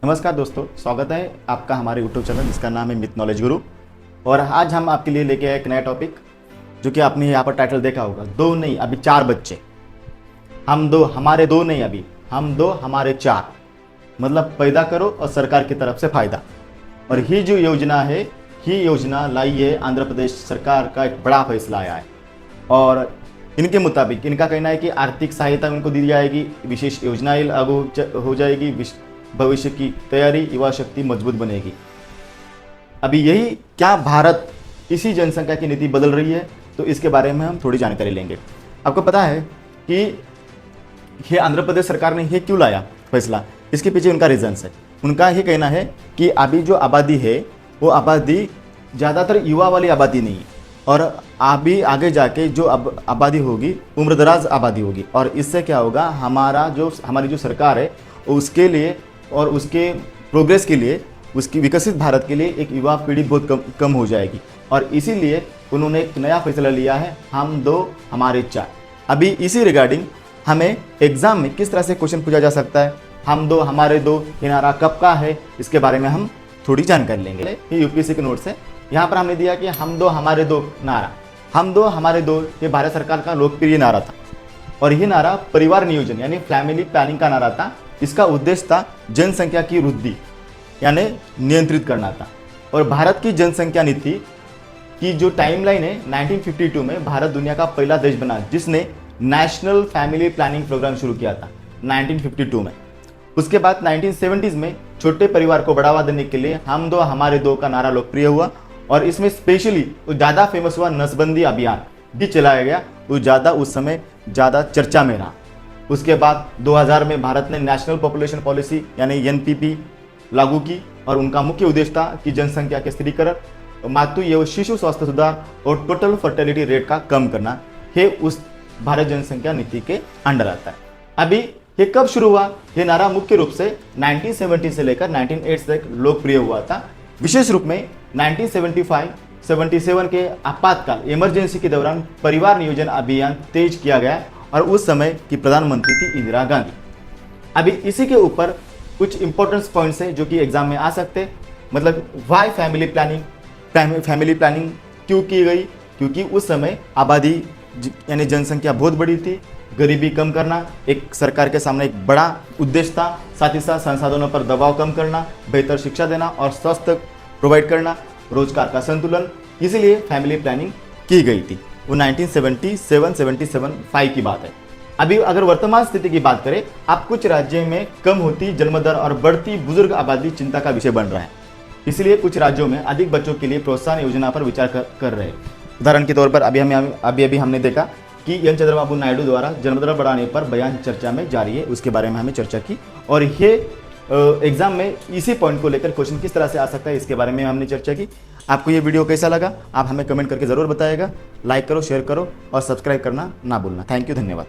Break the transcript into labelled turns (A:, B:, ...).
A: नमस्कार दोस्तों, स्वागत है आपका हमारे यूट्यूब चैनल जिसका नाम है मिथ नॉलेज गुरु। और आज हम आपके लिए लेके आए एक नया टॉपिक, जो कि आपने यहाँ पर टाइटल देखा होगा, दो नहीं अभी चार बच्चे। हम दो, हमारे दो नहीं अभी, हम दो हमारे चार। मतलब पैदा करो और सरकार की तरफ से फायदा। और ये जो योजना है, ये योजना लाई है आंध्र प्रदेश सरकार का एक बड़ा फैसला आया है। और इनके मुताबिक इनका कहना है कि आर्थिक सहायता उनको दी जाएगी, विशेष योजनाएं लागू हो जाएगी, भविष्य की तैयारी, युवा शक्ति मजबूत बनेगी। अभी यही क्या भारत इसी जनसंख्या की नीति बदल रही है, तो इसके बारे में हम थोड़ी जानकारी लेंगे। आपको पता है कि ये आंध्र प्रदेश सरकार ने ये क्यों लाया फैसला, इसके पीछे उनका रीजंस है। उनका ये कहना है कि अभी जो आबादी है वो आबादी ज़्यादातर युवा वाली आबादी नहीं है, और अभी आगे जाके जो आबादी होगी उम्रदराज आबादी होगी। और इससे क्या होगा, हमारी जो सरकार है उसके लिए और उसके प्रोग्रेस के लिए, उसकी विकसित भारत के लिए एक युवा पीढ़ी बहुत कम हो जाएगी। और इसीलिए उन्होंने एक नया फैसला लिया है, हम दो हमारे चार। अभी इसी रिगार्डिंग हमें एग्जाम में किस तरह से क्वेश्चन पूछा जा सकता है, हम दो हमारे दो, ये नारा कब का है, इसके बारे में हम थोड़ी जानकारी लेंगे। ये यूपीएससी के नोट्स है, यहाँ पर हमने दिया कि हम दो हमारे दो नारा, हम दो हमारे दो, ये भारत सरकार का लोकप्रिय नारा था। और ये नारा परिवार नियोजन यानी फैमिली प्लानिंग का नारा था। इसका उद्देश्य था जनसंख्या की वृद्धि यानी नियंत्रित करना था। और भारत की जनसंख्या नीति की जो टाइमलाइन है, 1952 में भारत दुनिया का पहला देश बना जिसने नेशनल फैमिली प्लानिंग प्रोग्राम शुरू किया था 1952 में। उसके बाद 1970s में छोटे परिवार को बढ़ावा देने के लिए हम दो हमारे दो का नारा लोकप्रिय हुआ। और इसमें स्पेशली ज़्यादा फेमस हुआ नसबंदी अभियान भी चलाया गया, वो ज़्यादा उस समय ज़्यादा चर्चा में रहा। उसके बाद 2000 में भारत ने नेशनल पॉपुलेशन पॉलिसी यानी एनपीपी लागू की, और उनका मुख्य उद्देश्य था कि जनसंख्या के स्थिरीकरण, मातृ एवं शिशु स्वास्थ्य सुधार और टोटल फर्टिलिटी रेट का कम करना है उस भारत जनसंख्या नीति के अंडर आता है। अभी ये कब शुरू हुआ, ये नारा मुख्य रूप से 1970 से लेकर 1980 तक लोकप्रिय हुआ था। विशेष रूप में 1975-77 के आपातकाल इमरजेंसी के दौरान परिवार नियोजन अभियान तेज किया गया, और उस समय की प्रधानमंत्री थी इंदिरा गांधी। अभी इसी के ऊपर कुछ इंपॉर्टेंट पॉइंट्स हैं जो कि एग्जाम में आ सकते हैं। मतलब वाई फैमिली प्लानिंग क्यों की गई, क्योंकि उस समय आबादी यानी जनसंख्या बहुत बड़ी थी, गरीबी कम करना एक सरकार के सामने एक बड़ा उद्देश्य था। साथ ही साथ संसाधनों पर दबाव कम करना, बेहतर शिक्षा देना और स्वास्थ्य प्रोवाइड करना, रोजगार का संतुलन, इसीलिए फैमिली प्लानिंग की गई थी। वो 1977-75 की बात है। अभी अगर वर्तमान स्थिति की बात करें, अब कुछ राज्यों में कम होती जन्म दर और बढ़ती बुजुर्ग आबादी चिंता का विषय बन रहा है। इसलिए कुछ राज्यों में अधिक बच्चों के लिए प्रोत्साहन योजना पर विचार कर रहे हैं। उदाहरण के तौर पर अभी हमने देखा कि एन चंद्रबाबू नायडू द्वारा जन्म दर बढ़ाने पर बयान चर्चा में जारी है, उसके बारे में हमें चर्चा की। और ये एग्जाम में इसी पॉइंट को लेकर क्वेश्चन किस तरह से आ सकता है, इसके बारे में हमने चर्चा की। आपको ये वीडियो कैसा लगा, आप हमें कमेंट करके ज़रूर बताइएगा। लाइक करो, शेयर करो और सब्सक्राइब करना ना भूलना। थैंक यू, धन्यवाद।